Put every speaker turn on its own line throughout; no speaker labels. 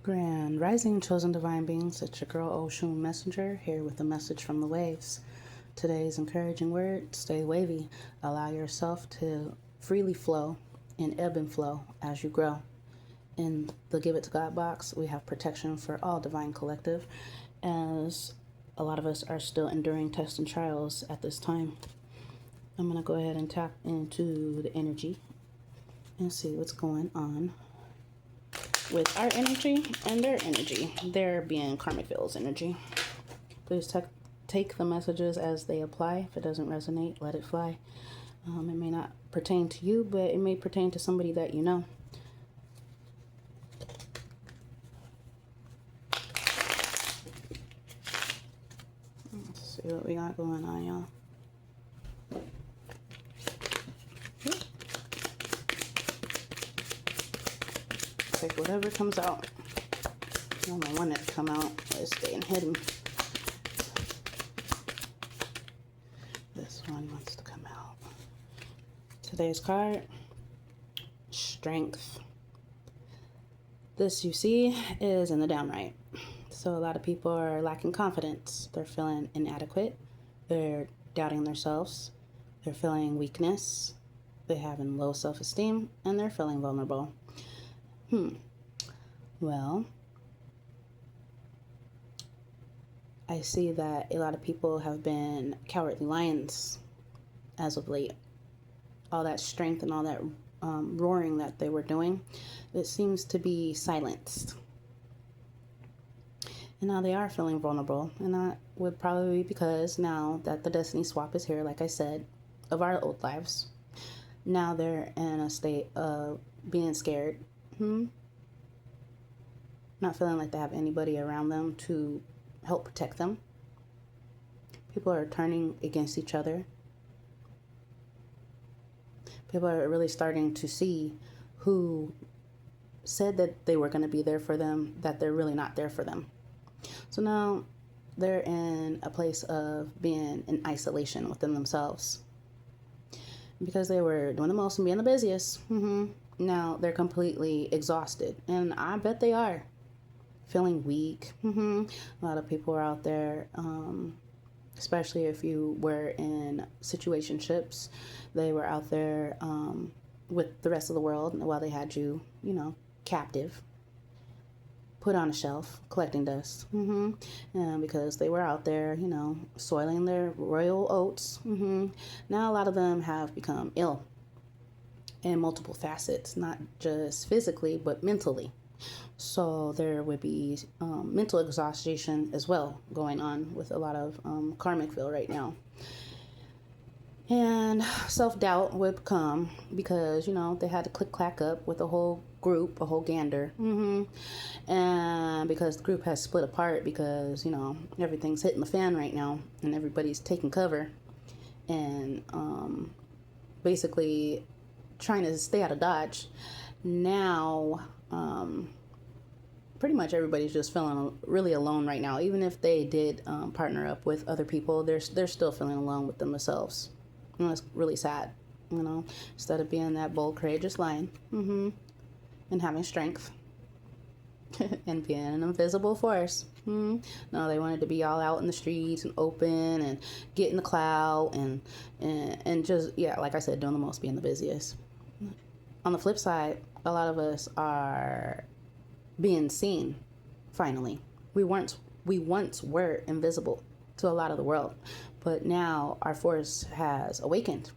Grand Rising, chosen divine beings. It's your girl Oshun Messenger here with a message from the waves. Today's encouraging word: stay wavy. Allow yourself to freely flow and ebb and flow as you grow. In the Give It to God box, we have protection for all divine collective, as a lot of us are still enduring tests and trials at this time. I'm going to go ahead and tap into the energy and see what's going on with our energy and their energy. They're being karmic fields energy. Please take the messages as they apply. If it doesn't resonate, let it fly. It may not pertain to you, but it may pertain to somebody that you know. Let's see what we got going on, y'all. Take whatever comes out. I don't want it to come out. It's staying hidden. This one wants to come out. Today's card: strength. This, you see, is in the downright. So a lot of people are lacking confidence. They're feeling inadequate. They're doubting themselves. They're feeling weakness. They're having low self-esteem, and they're feeling vulnerable. Well, I see that a lot of people have been cowardly lions as of late. All that strength and all that roaring that they were doing, it seems to be silenced. And now they are feeling vulnerable. And that would probably be because now that the destiny swap is here, like I said, of our old lives, now they're in a state of being scared. Not feeling like they have anybody around them to help protect them. People are turning against each other. People are really starting to see who said that they were going to be there for them, that they're really not there for them. So now they're in a place of being in isolation within themselves. Because they were doing the most and being the busiest, now they're completely exhausted. And I bet they are. Feeling weak. A lot of people are out there, especially if you were in situationships, they were out there with the rest of the world while they had you, captive, put on a shelf, collecting dust. And because they were out there, soiling their royal oats. Now a lot of them have become ill in multiple facets, not just physically, but mentally. So there would be mental exhaustion as well going on with a lot of karmic field right now. And self-doubt would come because, they had to click-clack up with a whole group, a whole gander. And because the group has split apart because, everything's hitting the fan right now and everybody's taking cover and basically trying to stay out of Dodge. Now, pretty much everybody's just feeling really alone right now. Even if they did partner up with other people, they're still feeling alone with themselves. It's really sad, instead of being that bold, courageous lion, and having strength and being an invisible force. No, they wanted to be all out in the streets and open and get in the cloud and just, like I said, doing the most, being the busiest. On the flip side, a lot of us are being seen, finally. We once were invisible to a lot of the world, but now our force has awakened.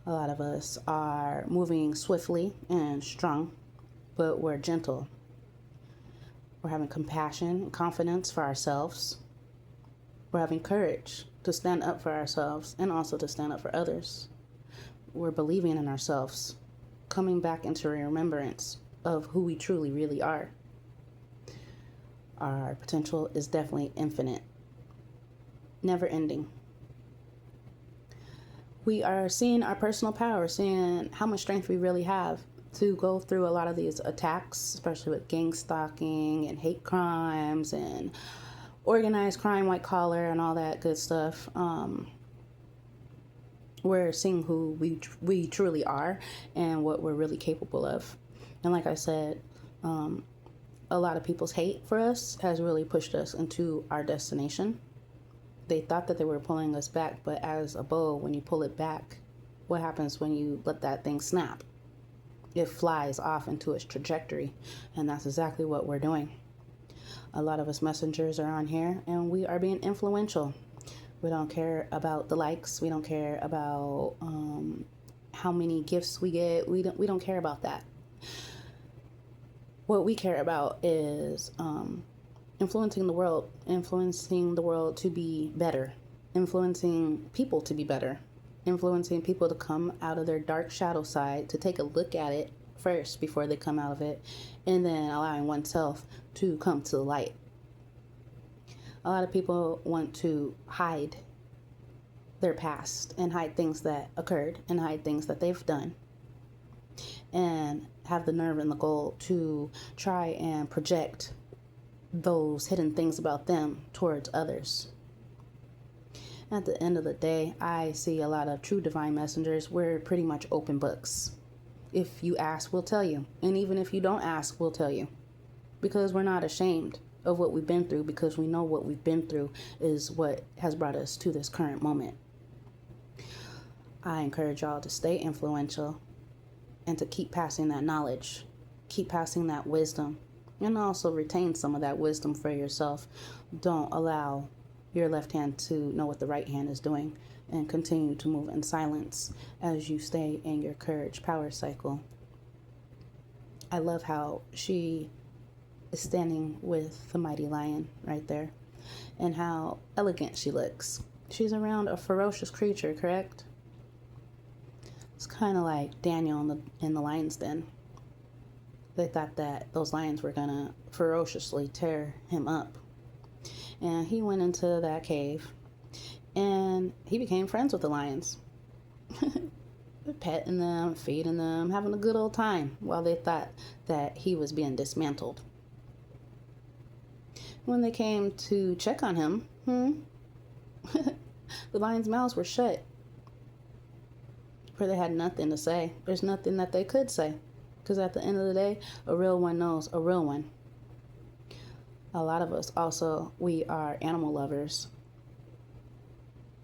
A lot of us are moving swiftly and strong, but we're gentle. We're having compassion and confidence for ourselves. We're having courage to stand up for ourselves and also to stand up for others. We're believing in ourselves, coming back into remembrance of who we truly really are. Our potential is definitely infinite, never ending. We are seeing our personal power, seeing how much strength we really have to go through a lot of these attacks, especially with gang stalking and hate crimes and organized crime, white collar, and all that good stuff. We're seeing who we truly are and what we're really capable of. And like I said, a lot of people's hate for us has really pushed us into our destination. They thought that they were pulling us back, but as a bow, when you pull it back, what happens when you let that thing snap? It flies off into its trajectory, and that's exactly what we're doing. A lot of us messengers are on here, and we are being influential. We don't care about the likes. We don't care about how many gifts we get. We don't care about that. What we care about is influencing the world to be better, influencing people to be better, influencing people to come out of their dark shadow side, to take a look at it first before they come out of it, and then allowing oneself to come to the light. A lot of people want to hide their past and hide things that occurred and hide things that they've done, and have the nerve and the goal to try and project those hidden things about them towards others. At the end of the day, I see a lot of true divine messengers. We're pretty much open books. If you ask, we'll tell you. And even if you don't ask, we'll tell you. Because we're not ashamed of what we've been through, because we know what we've been through is what has brought us to this current moment. I encourage y'all to stay influential and to keep passing that knowledge, keep passing that wisdom, and also retain some of that wisdom for yourself. Don't allow your left hand to know what the right hand is doing, and continue to move in silence as you stay in your courage power cycle. I love how she is standing with the mighty lion right there, and how elegant she looks. She's around a ferocious creature, correct? It's kind of like Daniel in the lion's den. They thought that those lions were gonna ferociously tear him up. And he went into that cave and he became friends with the lions. Petting them, feeding them, having a good old time while they thought that he was being dismantled. When they came to check on him, the lions' mouths were shut. For they had nothing to say. There's nothing that they could say. Because at the end of the day, a real one knows a real one. A lot of us also, we are animal lovers.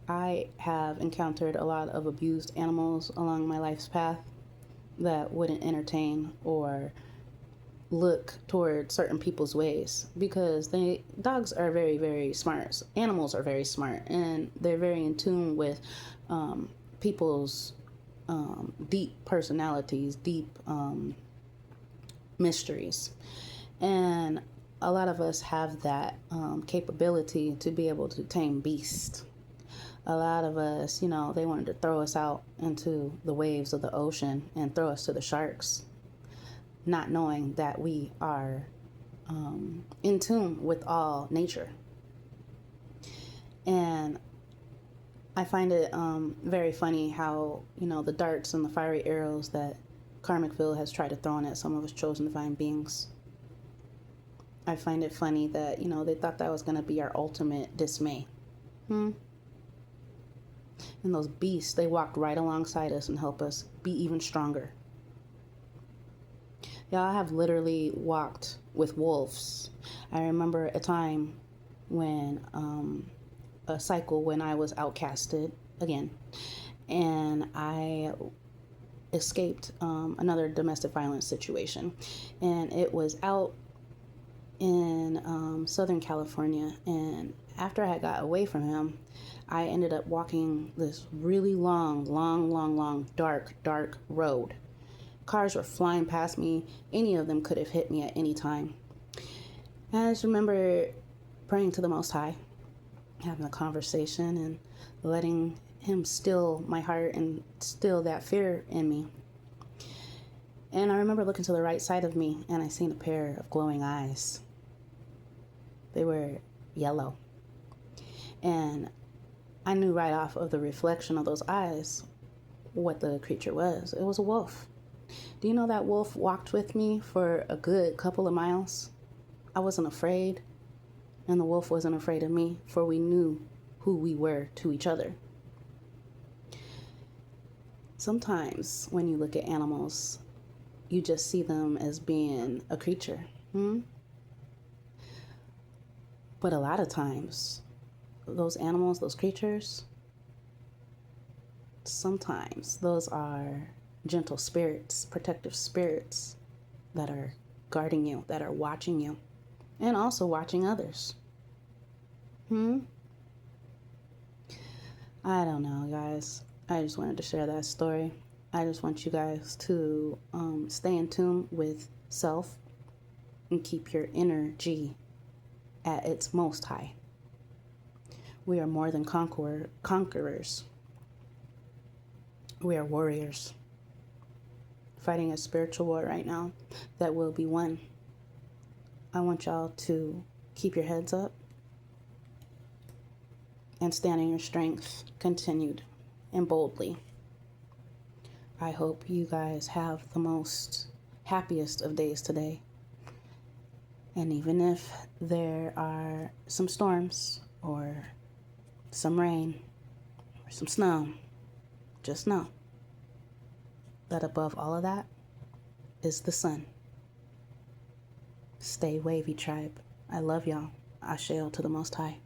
I have encountered a lot of abused animals along my life's path that wouldn't entertain or look toward certain people's ways, because dogs are very, very smart. Animals are very smart, and they're very in tune with people's deep personalities, deep mysteries. And a lot of us have that capability to be able to tame beasts. A lot of us, they wanted to throw us out into the waves of the ocean and throw us to the sharks, not knowing that we are in tune with all nature. And I find it very funny how, the darts and the fiery arrows that Karmic Field has tried to throw at some of us chosen divine beings. I find it funny that, they thought that was going to be our ultimate dismay. And those beasts, they walked right alongside us and helped us be even stronger. Yeah, I have literally walked with wolves. I remember a time when, a cycle when I was outcasted again, and I escaped another domestic violence situation, and it was out in Southern California. And after I got away from him, I ended up walking this really long, dark road. Cars were flying past me. Any of them could have hit me at any time. And I just remember praying to the Most High, having a conversation and letting him still my heart and still that fear in me. And I remember looking to the right side of me, and I seen a pair of glowing eyes. They were yellow. And I knew right off of the reflection of those eyes what the creature was. It was a wolf. Do you know that wolf walked with me for a good couple of miles? I wasn't afraid, and the wolf wasn't afraid of me, for we knew who we were to each other. Sometimes when you look at animals, you just see them as being a creature. But a lot of times, those animals, those creatures, sometimes those are gentle spirits, protective spirits that are guarding you, that are watching you, and also watching others. I don't know, guys. I just wanted to share that story. I just want you guys to stay in tune with self and keep your inner G at its most high. We are more than conquerors. We are warriors fighting a spiritual war right now that will be won. I want y'all to keep your heads up and stand in your strength, continued and boldly. I hope you guys have the most happiest of days today. And even if there are some storms or some rain or some snow, just know that above all of that is the sun. Stay wavy, tribe. I love y'all. Asheo to the Most High.